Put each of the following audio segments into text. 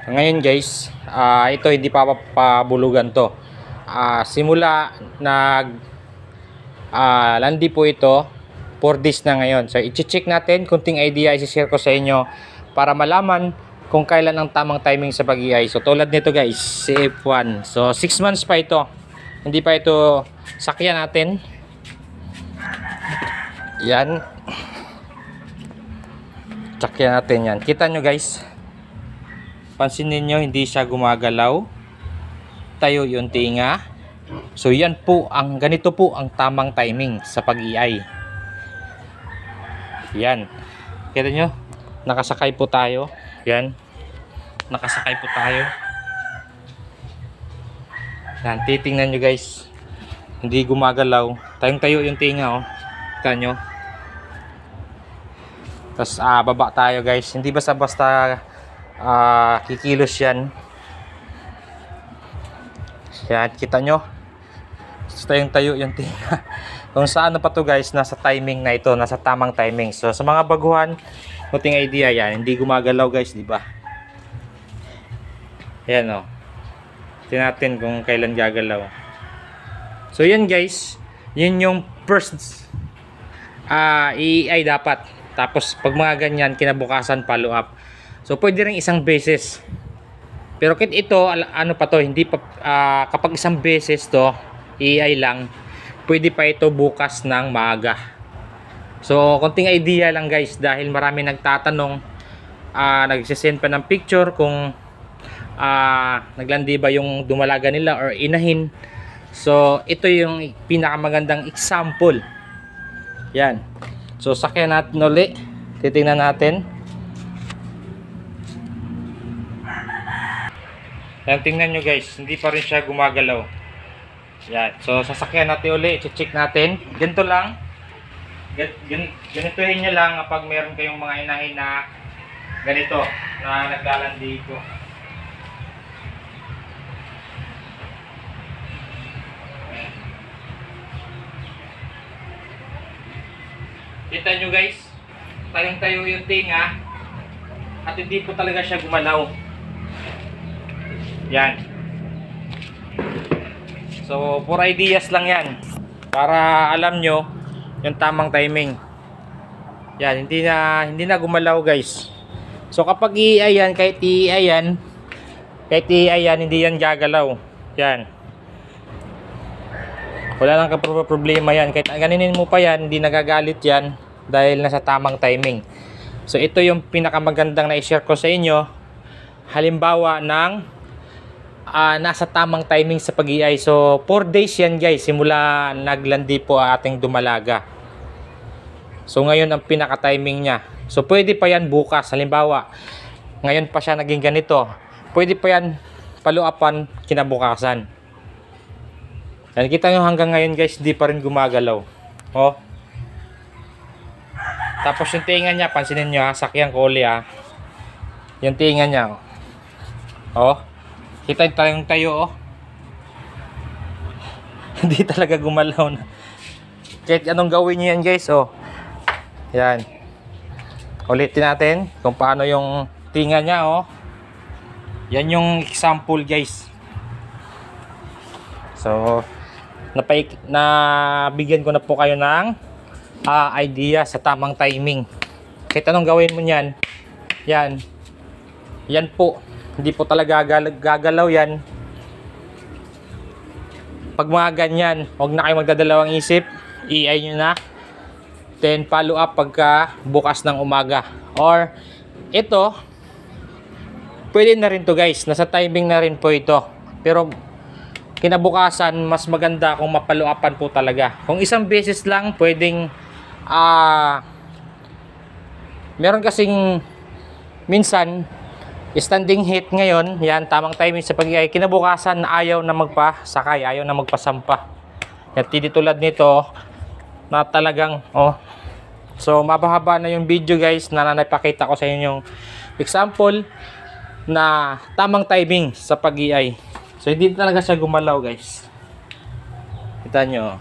Ngayon guys, ito hindi pa pabulugan to. Simula landi po ito, 4 days na ngayon. So i-check natin, kunting idea i-share ko sa inyo para malaman kung kailan ang tamang timing sa pag-iay. So tulad nito guys, si F1. So 6 months pa ito. Hindi pa ito sakyan natin. Yan. Sakyan natin yan. Kita nyo guys. Pansinin nyo, hindi siya gumagalaw. Tayo yung tinga. So yan po, ganito po ang tamang timing sa pag-iay. Yan. Kita nyo, nakasakay po tayo. Yan. Nakasakay po tayo. Yan, titingnan nyo guys. Hindi gumagalaw. Tayong tayo yung tinga, oh. Kita nyo. Tapos baba tayo guys. Hindi basta-basta kikilos yan. Yan, kita nyo. Tayong tayo yung tinga. Kung saan pa to guys, nasa timing na ito, nasa tamang timing. So sa mga baguhan, kunting idea yan, hindi gumagalaw guys, di ba? Yan oh. Tingnan natin kung kailan gagalaw. So yan guys, yun yung first i-EI dapat. Tapos pag mga ganyan, kinabukasan follow up. So pwede rin isang beses. Pero kit ito, ano pa to, hindi pa kapag isang beses to, i-EI lang, pwede pa ito bukas ng maaga. So konting idea lang guys, dahil marami nagtatanong, nagsisend pa ng picture kung naglandi ba yung dumalaga nila or inahin. So ito yung pinakamagandang example. Yan. So sakyan natin ulit. Titingnan natin. Yan, tingnan nyo guys, hindi pa rin siya gumagalaw. Yan. So sasakyan natin ulit, check natin. Ganito lang. Ganitohin nyo lang kapag meron kayong mga inahin na ganito, na naglalandi ito. Kita nyo guys, tayong tayo yung tinga at hindi po talaga siya gumalaw. Yan. So for ideas lang yan, para alam nyo yung tamang timing. Yan, hindi na gumalaw guys. So kapag i-EI yan, kahit i-EI yan, hindi yan gagalaw. Yan. Wala nang problema yan. Kahit ganinin mo pa yan, hindi nagagalit yan dahil nasa tamang timing. So ito yung pinakamagandang na i-share ko sa inyo. Halimbawa ng nasa tamang timing sa pag-iay. So 4 days yan guys, simula naglandi po ating dumalaga. So ngayon ang pinaka-timing niya. So pwede pa yan bukas. Halimbawa, ngayon pa siya naging ganito. Pwede pa yan paluapan kinabukasan. Yan, kita nyo hanggang ngayon guys, di pa rin gumagalaw. Oh. Tapos yung tinga niya, pansinin nyo ha, sakyang koli ha. Yung tinga niya. Oh. Kita tayong tayo oh. Hindi talaga gumalaw na. Kahit anong gawin nyo yan guys oh. Yan. Ulitin natin kung paano yung tinga niya oh. Yan yung example guys. So nabigyan ko na po kayo ng idea sa tamang timing. Kahit anong gawin mo niyan, yan po, hindi po talaga gagalaw yan. Pag mga ganyan, huwag na kayo magdadalawang isip, i-EI nyo na, then follow up pagka bukas ng umaga. Or ito, pwede na rin to guys, nasa timing na rin po ito, pero kinabukasan mas maganda kung mapaluapan po talaga. Kung isang beses lang pwedeng meron kasing minsan standing heat ngayon, yan tamang timing sa pag-iay, kinabukasan ayaw na magpasakay, ayaw na magpasampa. Yan, tulad nito na talagang oh. So mabahaba na yung video guys na napakita ko sa inyo yung example na tamang timing sa pag-iay. So hindi talaga siya gumalaw guys. Kita nyo.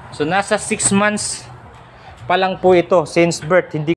So nasa 6 months pa lang po ito since birth. Hindi